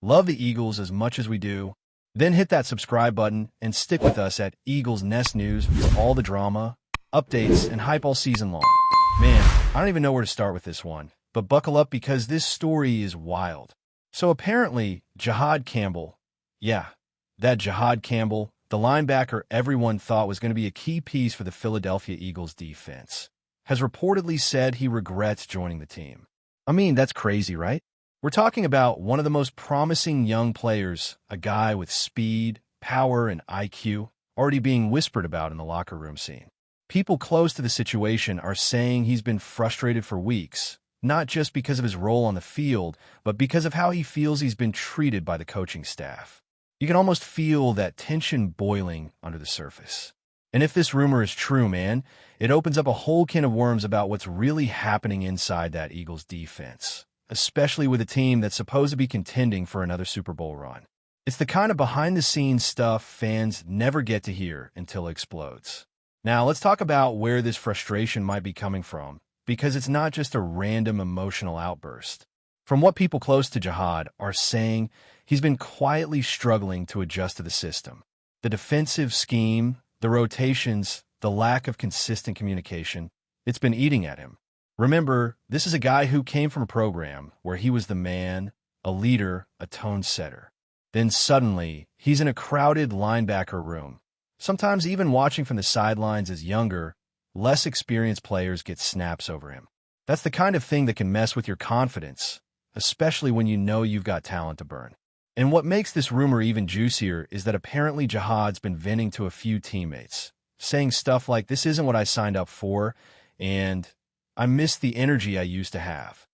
love the Eagles as much as we do, then hit that subscribe button and stick with us at Eagles Nest News for all the drama, updates, and hype all season long. Man, I don't even know where to start with this one, but buckle up because this story is wild. So apparently, JIHAAD Campbell, yeah, that JIHAAD Campbell, the linebacker everyone thought was going to be a key piece for the Philadelphia Eagles defense, has reportedly said he regrets joining the team. I mean, that's crazy, right? We're talking about one of the most promising young players, a guy with speed, power, and IQ, already being whispered about in the locker room scene. People close to the situation are saying he's been frustrated for weeks, not just because of his role on the field, but because of how he feels he's been treated by the coaching staff. You can almost feel that tension boiling under the surface. And if this rumor is true, man, it opens up a whole can of worms about what's really happening inside that Eagles defense, especially with a team that's supposed to be contending for another Super Bowl run. It's the kind of behind-the-scenes stuff fans never get to hear until it explodes. Now, let's talk about where this frustration might be coming from, because it's not just a random emotional outburst. From what people close to JIHAAD are saying, he's been quietly struggling to adjust to the system. The defensive scheme, the rotations, the lack of consistent communication, it's been eating at him. Remember, this is a guy who came from a program where he was the man, a leader, a tone setter. Then suddenly, he's in a crowded linebacker room. Sometimes even watching from the sidelines as younger, less experienced players get snaps over him. That's the kind of thing that can mess with your confidence, especially when you know you've got talent to burn. And what makes this rumor even juicier is that apparently JIHAAD's been venting to a few teammates, saying stuff like, "This isn't what I signed up for," and "I miss the energy I used to have."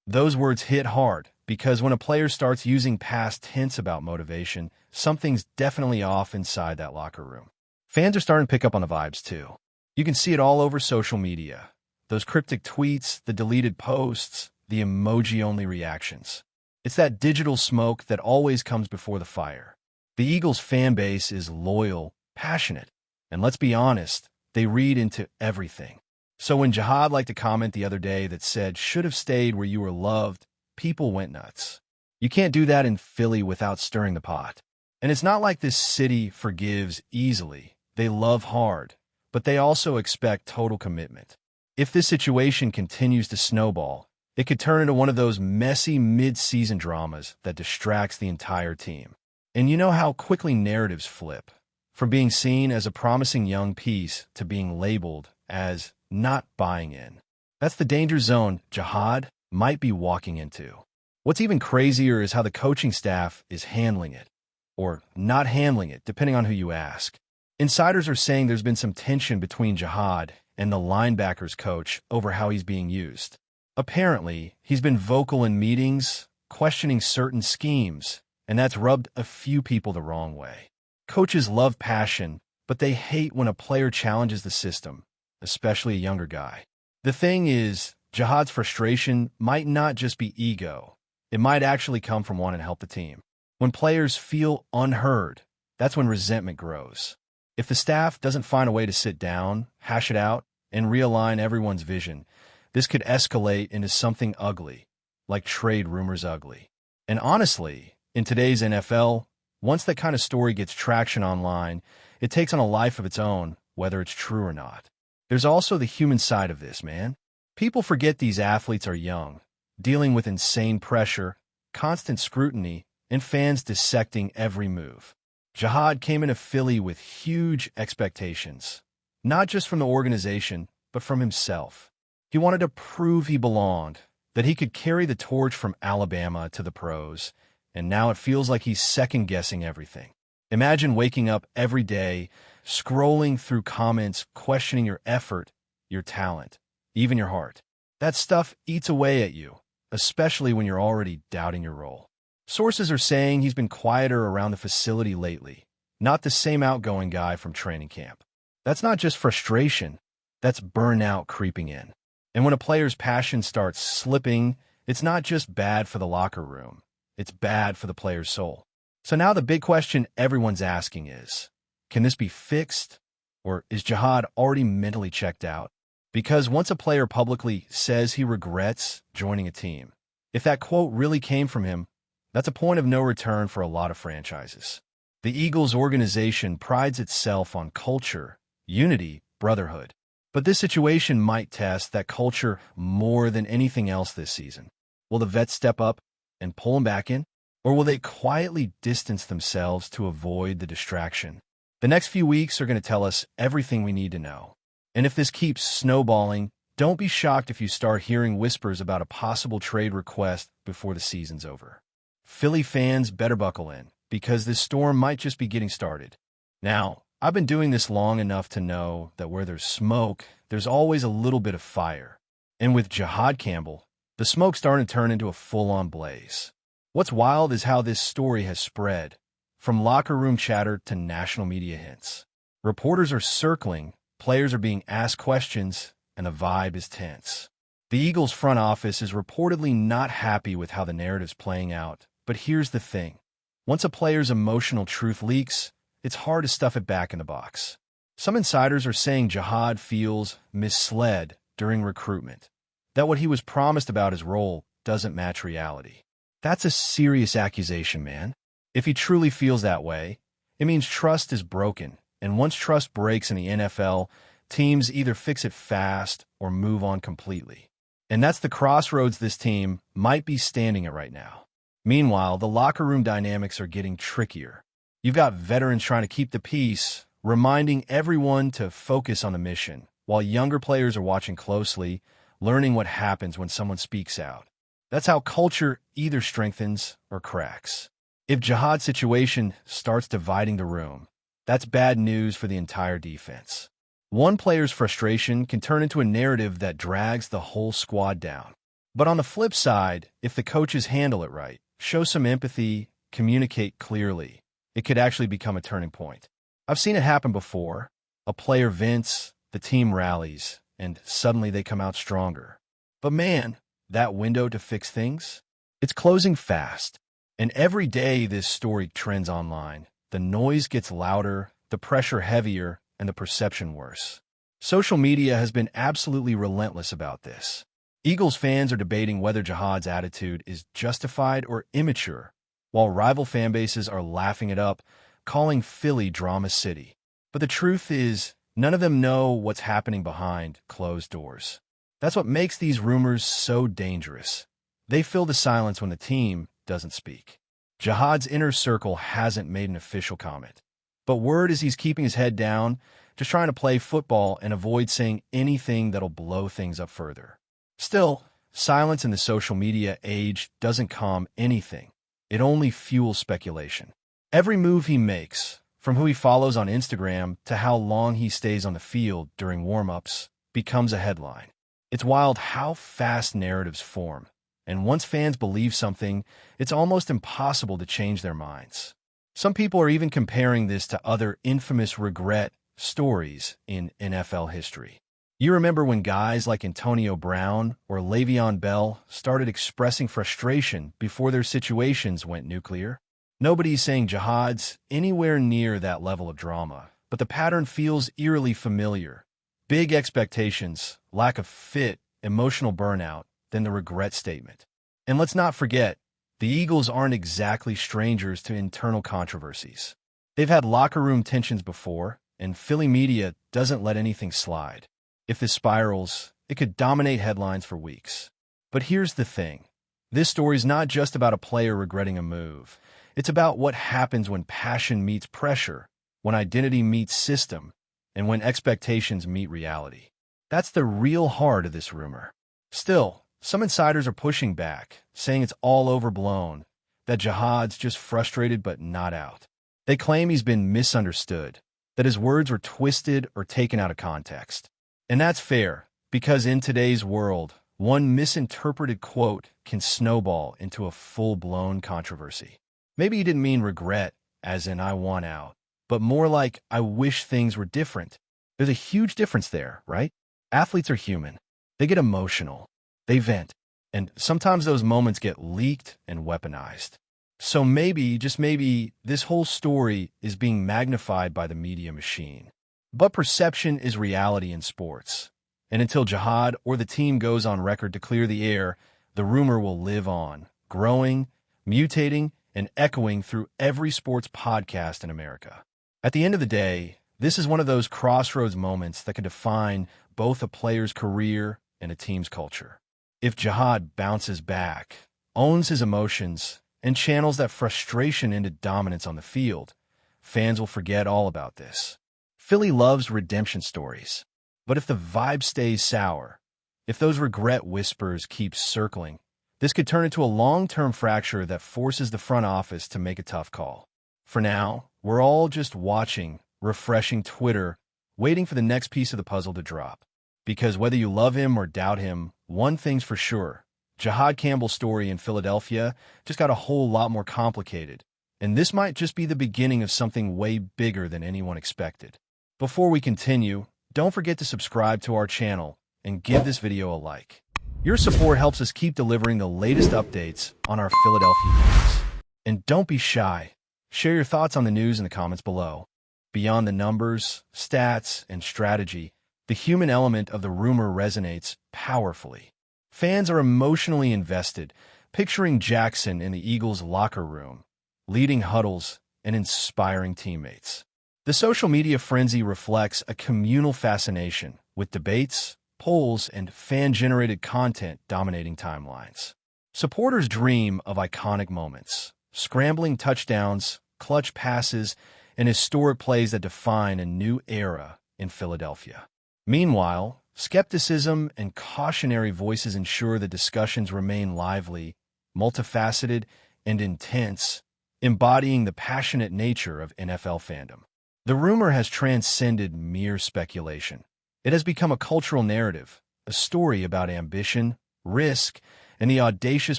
Those words hit hard, because when a player starts using past tense about motivation, something's definitely off inside that locker room. Fans are starting to pick up on the vibes too. You can see it all over social media. Those cryptic tweets, the deleted posts, the emoji-only reactions. It's that digital smoke that always comes before the fire. The Eagles fan base is loyal, passionate, and let's be honest, they read into everything. So when JIHAAD liked a comment the other day that said, "Should have stayed where you were loved," people went nuts. You can't do that in Philly without stirring the pot. And it's not like this city forgives easily. They love hard, but they also expect total commitment. If this situation continues to snowball, it could turn into one of those messy mid-season dramas that distracts the entire team. And you know how quickly narratives flip, from being seen as a promising young piece to being labeled as not buying in. That's the danger zone JIHAAD might be walking into. What's even crazier is how the coaching staff is handling it, or not handling it, depending on who you ask. Insiders are saying there's been some tension between JIHAAD and the linebackers coach over how he's being used. Apparently, he's been vocal in meetings, questioning certain schemes, and that's rubbed a few people the wrong way. Coaches love passion, but they hate when a player challenges the system, especially a younger guy. The thing is, JIHAAD's frustration might not just be ego. It might actually come from wanting to help the team. When players feel unheard, that's when resentment grows. If the staff doesn't find a way to sit down, hash it out, and realign everyone's vision, this could escalate into something ugly, like trade rumors ugly. And honestly, in today's NFL, once that kind of story gets traction online, it takes on a life of its own, whether it's true or not. There's also the human side of this, man. People forget these athletes are young, dealing with insane pressure, constant scrutiny, and fans dissecting every move. JIHAAD came into Philly with huge expectations, not just from the organization, but from himself. He wanted to prove he belonged, that he could carry the torch from Alabama to the pros, and now it feels like he's second-guessing everything. Imagine waking up every day, scrolling through comments, questioning your effort, your talent, even your heart. That stuff eats away at you, especially when you're already doubting your role. Sources are saying he's been quieter around the facility lately, not the same outgoing guy from training camp. That's not just frustration, that's burnout creeping in. And when a player's passion starts slipping, it's not just bad for the locker room, it's bad for the player's soul. So now the big question everyone's asking is, can this be fixed? Or is JIHAAD already mentally checked out? Because once a player publicly says he regrets joining a team, if that quote really came from him, That's a point of no return for a lot of franchises. The Eagles organization prides itself on culture, unity, brotherhood. But this situation might test that culture more than anything else this season. Will the vets step up and pull him back in? Or will they quietly distance themselves to avoid the distraction? The next few weeks are going to tell us everything we need to know. And if this keeps snowballing, don't be shocked if you start hearing whispers about a possible trade request before the season's over. Philly fans better buckle in, because this storm might just be getting started. Now, I've been doing this long enough to know that where there's smoke, there's always a little bit of fire. And with JIHAAD Campbell, the smoke's starting to turn into a full-on blaze. What's wild is how this story has spread, from locker room chatter to national media hints. Reporters are circling, players are being asked questions, and the vibe is tense. The Eagles front office is reportedly not happy with how the narrative's playing out, but here's the thing. Once a player's emotional truth leaks, it's hard to stuff it back in the box. Some insiders are saying JIHAAD feels misled during recruitment, that what he was promised about his role doesn't match reality. That's a serious accusation, man. If he truly feels that way, it means trust is broken, and once trust breaks in the NFL, teams either fix it fast or move on completely. And that's the crossroads this team might be standing at right now. Meanwhile, the locker room dynamics are getting trickier. You've got veterans trying to keep the peace, reminding everyone to focus on the mission, while younger players are watching closely, learning what happens when someone speaks out. That's how culture either strengthens or cracks. If JIHAAD's situation starts dividing the room, that's bad news for the entire defense. One player's frustration can turn into a narrative that drags the whole squad down. But on the flip side, if the coaches handle it right, show some empathy, communicate clearly, it could actually become a turning point. I've seen it happen before. A player vents, the team rallies, and suddenly they come out stronger. But man, that window to fix things? It's closing fast. And every day this story trends online. The noise gets louder, the pressure heavier, and the perception worse. Social media has been absolutely relentless about this. Eagles fans are debating whether JIHAAD's attitude is justified or immature, while rival fan bases are laughing it up, calling Philly Drama City. But the truth is, none of them know what's happening behind closed doors. That's what makes these rumors so dangerous. They fill the silence when the team doesn't speak. JIHAAD's inner circle hasn't made an official comment. But word is he's keeping his head down, just trying to play football and avoid saying anything that'll blow things up further. Still, silence in the social media age doesn't calm anything. It only fuels speculation. Every move he makes, from who he follows on Instagram to how long he stays on the field during warm-ups, becomes a headline. It's wild how fast narratives form, and once fans believe something, it's almost impossible to change their minds. Some people are even comparing this to other infamous regret stories in NFL history. You remember when guys like Antonio Brown or Le'Veon Bell started expressing frustration before their situations went nuclear? Nobody's saying JIHAAD's anywhere near that level of drama, but the pattern feels eerily familiar. Big expectations, lack of fit, emotional burnout, then the regret statement. And let's not forget, the Eagles aren't exactly strangers to internal controversies. They've had locker room tensions before, and Philly media doesn't let anything slide. If this spirals, it could dominate headlines for weeks. But here's the thing. This story's not just about a player regretting a move. It's about what happens when passion meets pressure, when identity meets system, and when expectations meet reality. That's the real heart of this rumor. Still, some insiders are pushing back, saying it's all overblown, that JIHAAD's just frustrated but not out. They claim he's been misunderstood, that his words were twisted or taken out of context. And that's fair, because in today's world, one misinterpreted quote can snowball into a full-blown controversy. Maybe he didn't mean regret, as in I want out, but more like I wish things were different. There's a huge difference there, right? Athletes are human. They get emotional. They vent. And sometimes those moments get leaked and weaponized. So maybe, just maybe, this whole story is being magnified by the media machine. But perception is reality in sports. And until JIHAAD or the team goes on record to clear the air, the rumor will live on, growing, mutating and echoing through every sports podcast in America. At the end of the day, this is one of those crossroads moments that can define both a player's career and a team's culture. If JIHAAD bounces back, owns his emotions, and channels that frustration into dominance on the field, fans will forget all about this. Philly loves redemption stories. But if the vibe stays sour, if those regret whispers keep circling, this could turn into a long-term fracture that forces the front office to make a tough call. For now, we're all just watching, refreshing Twitter, waiting for the next piece of the puzzle to drop. Because whether you love him or doubt him, one thing's for sure. JIHAAD Campbell's story in Philadelphia just got a whole lot more complicated, and this might just be the beginning of something way bigger than anyone expected. Before we continue, don't forget to subscribe to our channel and give this video a like. Your support helps us keep delivering the latest updates on our Philadelphia news. And don't be shy. Share your thoughts on the news in the comments below. Beyond the numbers, stats, and strategy, the human element of the rumor resonates powerfully. Fans are emotionally invested, picturing Jackson in the Eagles' locker room, leading huddles and inspiring teammates. The social media frenzy reflects a communal fascination, with debates, polls, and fan-generated content dominating timelines. Supporters dream of iconic moments, scrambling touchdowns, clutch passes, and historic plays that define a new era in Philadelphia. Meanwhile, skepticism and cautionary voices ensure that discussions remain lively, multifaceted, and intense, embodying the passionate nature of NFL fandom. The rumor has transcended mere speculation. It has become a cultural narrative, a story about ambition, risk, and the audacious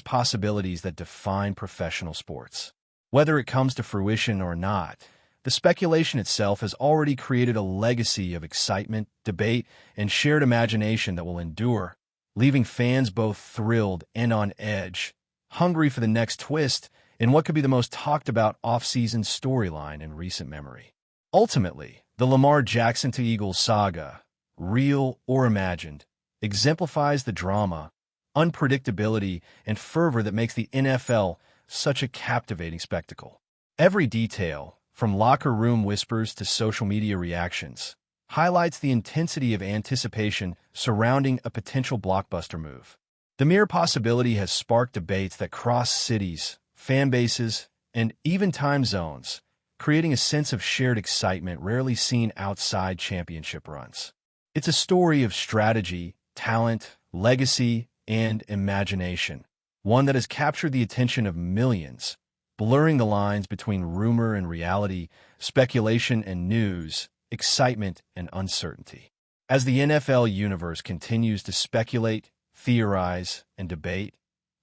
possibilities that define professional sports. Whether it comes to fruition or not, the speculation itself has already created a legacy of excitement, debate, and shared imagination that will endure, leaving fans both thrilled and on edge, hungry for the next twist in what could be the most talked-about off-season storyline in recent memory. Ultimately, the Lamar Jackson to Eagles saga, real or imagined, exemplifies the drama, unpredictability, and fervor that makes the NFL such a captivating spectacle. Every detail, from locker room whispers to social media reactions, highlights the intensity of anticipation surrounding a potential blockbuster move. The mere possibility has sparked debates that cross cities, fan bases, and even time zones, creating a sense of shared excitement rarely seen outside championship runs. It's a story of strategy, talent, legacy, and imagination, one that has captured the attention of millions, blurring the lines between rumor and reality, speculation and news, excitement and uncertainty. As the NFL universe continues to speculate, theorize, and debate,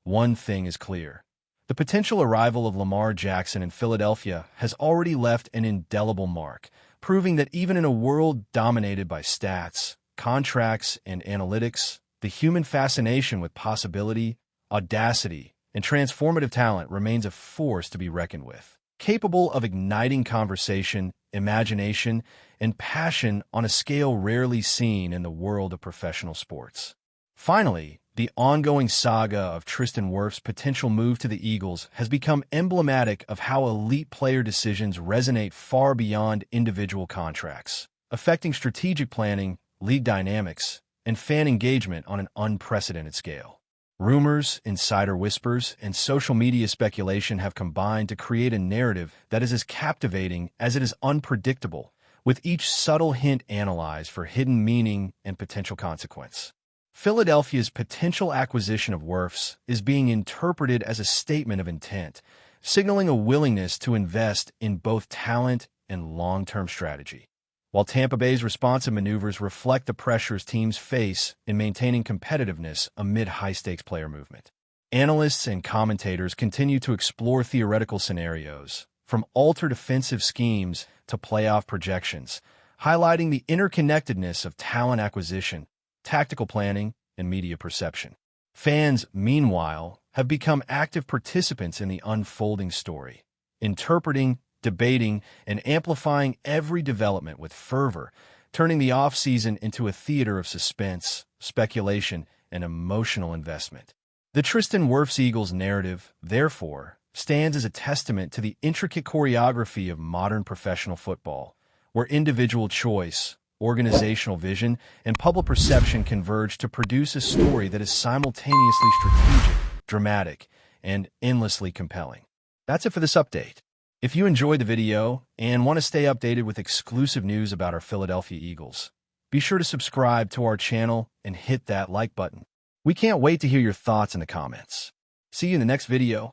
one thing is clear. The potential arrival of Lamar Jackson in Philadelphia has already left an indelible mark, proving that even in a world dominated by stats, contracts, and analytics, the human fascination with possibility, audacity, and transformative talent remains a force to be reckoned with, capable of igniting conversation, imagination, and passion on a scale rarely seen in the world of professional sports. Finally, the ongoing saga of Tristan Wirfs' potential move to the Eagles has become emblematic of how elite player decisions resonate far beyond individual contracts, affecting strategic planning, league dynamics, and fan engagement on an unprecedented scale. Rumors, insider whispers, and social media speculation have combined to create a narrative that is as captivating as it is unpredictable, with each subtle hint analyzed for hidden meaning and potential consequence. Philadelphia's potential acquisition of Wirfs is being interpreted as a statement of intent, signaling a willingness to invest in both talent and long-term strategy. While Tampa Bay's responsive maneuvers reflect the pressures teams face in maintaining competitiveness amid high-stakes player movement. Analysts and commentators continue to explore theoretical scenarios, from altered offensive schemes to playoff projections, highlighting the interconnectedness of talent acquisition, tactical planning, and media perception. Fans, meanwhile, have become active participants in the unfolding story, interpreting, debating, and amplifying every development with fervor, turning the off-season into a theater of suspense, speculation, and emotional investment. The Tristan Wirfs Eagles narrative, therefore, stands as a testament to the intricate choreography of modern professional football, where individual choice, organizational vision, and public perception converge to produce a story that is simultaneously strategic, dramatic, and endlessly compelling. That's it for this update. If you enjoyed the video and want to stay updated with exclusive news about our Philadelphia Eagles, be sure to subscribe to our channel and hit that like button. We can't wait to hear your thoughts in the comments. See you in the next video.